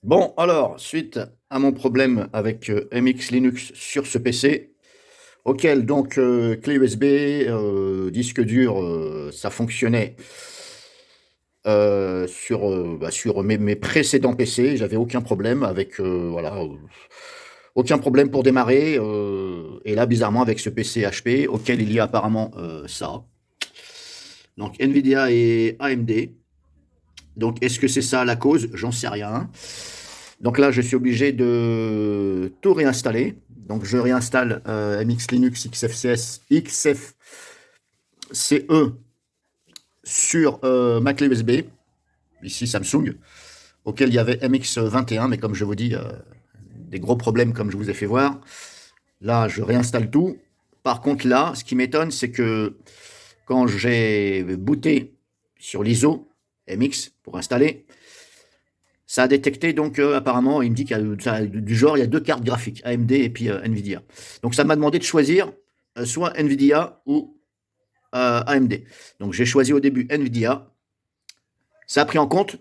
Bon, alors, suite à mon problème avec MX Linux sur ce PC, auquel donc clé USB, disque dur, ça fonctionnait sur mes précédents PC, j'avais aucun problème avec, voilà, aucun problème pour démarrer. Et là, bizarrement, avec ce PC HP, auquel il y a apparemment ça. Donc Nvidia et AMD. Donc est-ce que c'est ça la cause? J'en sais rien. Donc là, je suis obligé de tout réinstaller. Donc je réinstalle MX Linux XFCE sur ma clé USB, ici Samsung, auquel il y avait MX21, mais comme je vous dis, des gros problèmes comme je vous ai fait voir. Là, je réinstalle tout. Par contre, là, ce qui m'étonne, c'est que quand j'ai booté sur l'ISO MX pour installer, ça a détecté, donc apparemment, il me dit qu'il y a du genre, il y a deux cartes graphiques, AMD et puis Nvidia. Donc ça m'a demandé de choisir soit Nvidia ou AMD. Donc j'ai choisi au début Nvidia. Ça a pris en compte.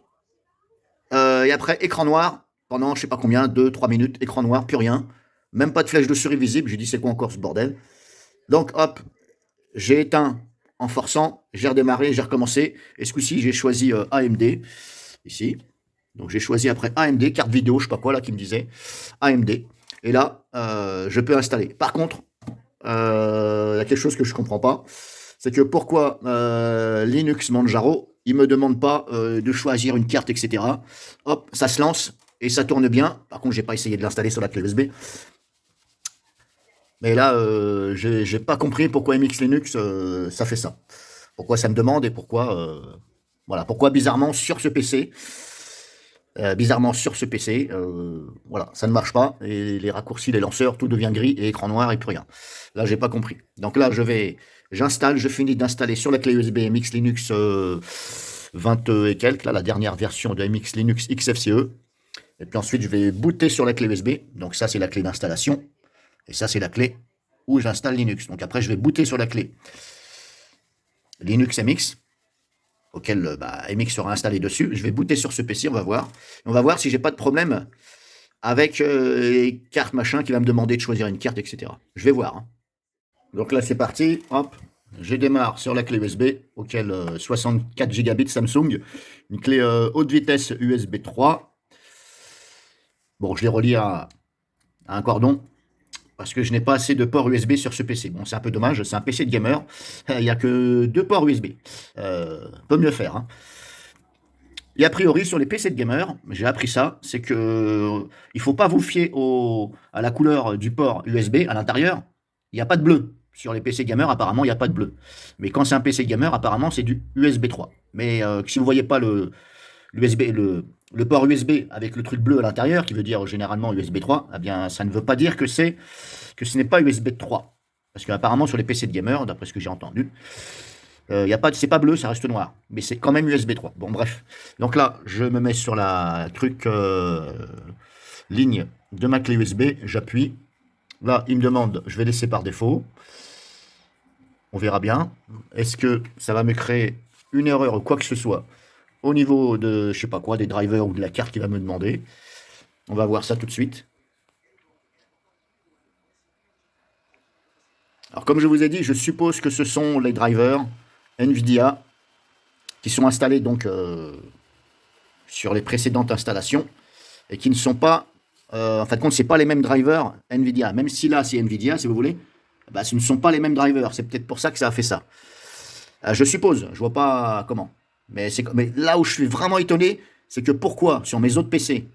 Et après, écran noir, pendant je sais pas combien, 2-3 minutes, écran noir, plus rien. Même pas de flèche de souris visible. J'ai dit, c'est quoi encore ce bordel? Donc hop, j'ai éteint en forçant, j'ai redémarré, j'ai recommencé. Et ce coup-ci, j'ai choisi AMD, ici. Donc j'ai choisi après AMD, carte vidéo, je sais pas quoi là qui me disait AMD. Et là, je peux installer. Par contre, il y a quelque chose que je comprends pas, c'est que pourquoi Linux Manjaro, il me demande pas de choisir une carte, etc. Hop, ça se lance et ça tourne bien. Par contre, j'ai pas essayé de l'installer sur la clé USB. Mais là, j'ai pas compris pourquoi MX Linux ça fait ça. Pourquoi ça me demande et pourquoi voilà, pourquoi bizarrement sur ce PC, voilà, ça ne marche pas et les raccourcis, les lanceurs, tout devient gris et écran noir et plus rien. Là, j'ai pas compris. Donc là, j'installe, je finis d'installer sur la clé USB MX Linux 20 et quelques, là, la dernière version de MX Linux XFCE. Et puis ensuite, je vais booter sur la clé USB. Donc ça, c'est la clé d'installation. Et ça, c'est la clé où j'installe Linux. Donc après, je vais booter sur la clé Linux MX, auquel MX sera installé dessus. Je vais booter sur ce PC, on va voir. On va voir si j'ai pas de problème avec les cartes machin qui va me demander de choisir une carte, etc. Je vais voir. Hein. Donc là, c'est parti. Hop, je démarre sur la clé USB, auquel 64 gigabits Samsung, une clé haute vitesse USB 3. Bon, je les relie à un cordon parce que je n'ai pas assez de ports USB sur ce PC. Bon, c'est un peu dommage, c'est un PC de gamer. Il n'y a que deux ports USB. Peut mieux faire. Hein. Et a priori, sur les PC de gamer, j'ai appris ça, c'est que il faut pas vous fier à la couleur du port USB à l'intérieur. Il n'y a pas de bleu. Sur les PC gamer, apparemment, il n'y a pas de bleu. Mais quand c'est un PC gamer, apparemment, c'est du USB 3. Mais si vous voyez pas l'USB, le port USB avec le truc bleu à l'intérieur, qui veut dire généralement USB 3, eh bien, ça ne veut pas dire que ce n'est pas USB 3. Parce qu'apparemment, sur les PC de gamer, d'après ce que j'ai entendu, c'est pas bleu, ça reste noir. Mais c'est quand même USB 3. Bon, bref. Donc là, je me mets sur la truc ligne de ma clé USB. J'appuie. Là, il me demande, je vais laisser par défaut. On verra bien. Est-ce que ça va me créer une erreur ou quoi que ce soit au niveau de, je sais pas quoi, des drivers ou de la carte qu'il va me demander? On va voir ça tout de suite. Alors, comme je vous ai dit, je suppose que ce sont les drivers NVIDIA qui sont installés donc sur les précédentes installations et qui ne sont pas, en fin de compte, c'est pas les mêmes drivers Nvidia. Même si là, c'est Nvidia, si vous voulez, bah, ce ne sont pas les mêmes drivers. C'est peut-être pour ça que ça a fait ça. Je suppose, je vois pas comment. Mais là où je suis vraiment étonné, c'est que pourquoi sur mes autres PC,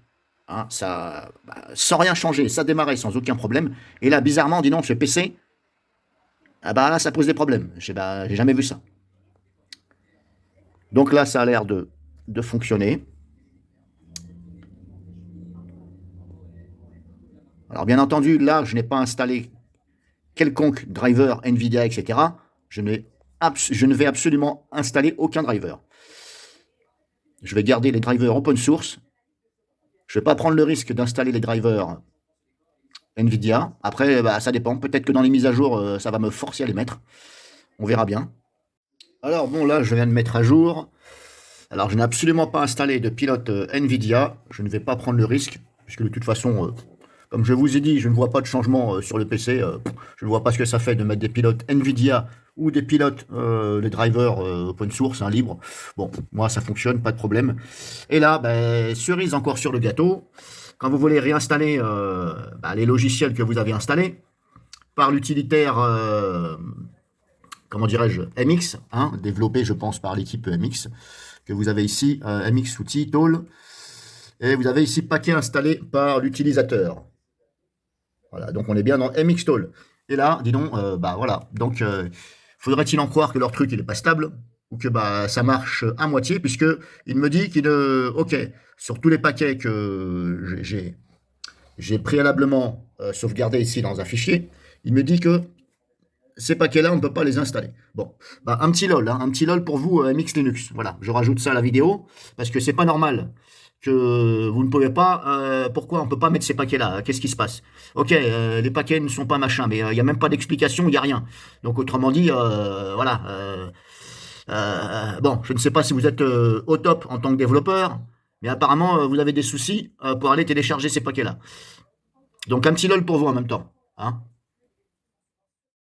hein, ça, sans rien changer, ça démarrait sans aucun problème, et là, bizarrement, dis donc, ce PC, ah bah là, ça pose des problèmes. J'ai jamais vu ça. Donc là, ça a l'air de fonctionner. Alors bien entendu, là, je n'ai pas installé quelconque driver NVIDIA, etc., je ne vais absolument installer aucun driver. Je vais garder les drivers open source. Je ne vais pas prendre le risque d'installer les drivers NVIDIA. Après, ça dépend. Peut-être que dans les mises à jour, ça va me forcer à les mettre. On verra bien. Alors bon, là, je viens de mettre à jour. Alors, je n'ai absolument pas installé de pilote NVIDIA. Je ne vais pas prendre le risque, puisque de toute façon, comme je vous ai dit, je ne vois pas de changement sur le PC. Je ne vois pas ce que ça fait de mettre des pilotes NVIDIA ou des pilotes, les drivers open source, hein, libres. Bon, moi, ça fonctionne, pas de problème. Et là, ben, cerise encore sur le gâteau. Quand vous voulez réinstaller ben, les logiciels que vous avez installés par l'utilitaire, comment dirais-je, MX, hein, développé, je pense, par l'équipe MX, que vous avez ici, MX Outils, Tool, et vous avez ici paquet installé par l'utilisateur. Voilà, donc on est bien dans MX Tool. Et là, dis donc, bah voilà, donc faudrait-il en croire que leur truc il est pas stable ou que bah ça marche à moitié puisque il me dit qu'il ok, sur tous les paquets que j'ai préalablement sauvegardés ici dans un fichier, il me dit que ces paquets-là, on ne peut pas les installer. Bon, bah, un petit lol, hein, un petit lol pour vous, MX Linux. Voilà, je rajoute ça à la vidéo, parce que c'est pas normal que vous ne pouvez pas. Pourquoi on ne peut pas mettre ces paquets-là? Qu'est-ce qui se passe? Ok, les paquets ne sont pas machin, mais il n'y a même pas d'explication, il n'y a rien. Donc autrement dit, voilà. Bon, je ne sais pas si vous êtes au top en tant que développeur, mais apparemment vous avez des soucis pour aller télécharger ces paquets-là. Donc un petit lol pour vous en même temps. Hein.